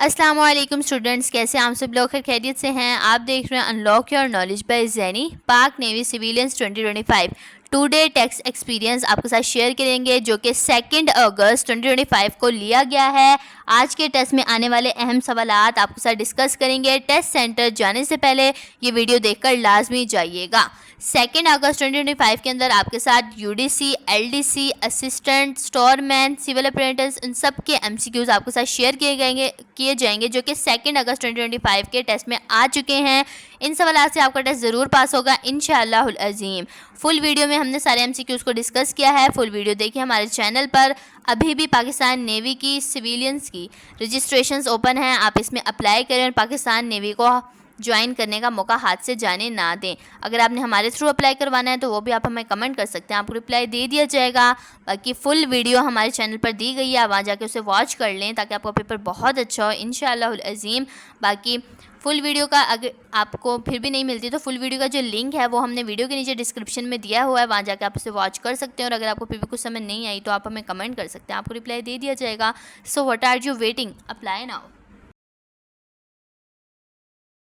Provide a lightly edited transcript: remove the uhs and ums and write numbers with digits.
अस्सलाम वालेकुम स्टूडेंट्स, कैसे आप सब लोग खैरियत से हैं। आप देख रहे हैं अनलॉक योर नॉलेज बाय ज़ैनी। पाक navy civilians 2025 today text experience आपके साथ शेयर करेंगे, जो कि 2 अगस्त 2025 को लिया गया है। आज के टेस्ट में आने वाले अहम सवालात आपके साथ डिस्कस करेंगे। टेस्ट सेंटर जाने से पहले ये वीडियो देखकर लाजमी जाइएगा। 2 अगस्त 2025 के अंदर आपके साथ UDC, LDC, assistant storeman, civil apprentice, इन सब के एमसीक्यूज आपके साथ शेयर किए जाएंगे जो कि 2 अगस्त 2025 के टेस्ट में आ चुके हैं। इन सवालात से आपका टेस्ट ज़रूर पास होगा इंशाअल्लाहुल अज़ीम। फुल वीडियो में हमने सारे एमसीक्यूज को डिस्कस किया है। फुल वीडियो देखिए हमारे चैनल पर। अभी भी पाकिस्तान नेवी की सिविलियंस की रजिस्ट्रेशंस ओपन हैं, आप इसमें अप्लाई करें और पाकिस्तान नेवी को ज्वाइन करने का मौका हाथ से जाने ना दें। अगर आपने हमारे थ्रू अप्लाई करवाना है तो वो भी आप हमें कमेंट कर सकते हैं, आपको रिप्लाई दे दिया जाएगा। बाकी फुल वीडियो हमारे चैनल पर दी गई है, आप वहाँ जाके उसे वॉच कर लें ताकि आपका पेपर बहुत अच्छा हो इंशाअल्लाहुल अज़ीम। बाकी फुल वीडियो का अगर आपको फिर भी नहीं मिलती तो फुल वीडियो का जो लिंक है वो हमने वीडियो के नीचे डिस्क्रिप्शन में दिया हुआ है, वहाँ जाके आप उसे वॉच कर सकते हैं। और अगर आपको फिर भी कुछ समझ नहीं आई तो आप हमें कमेंट कर सकते हैं, आपको रिप्लाई दे दिया जाएगा। So what are you waiting, apply now.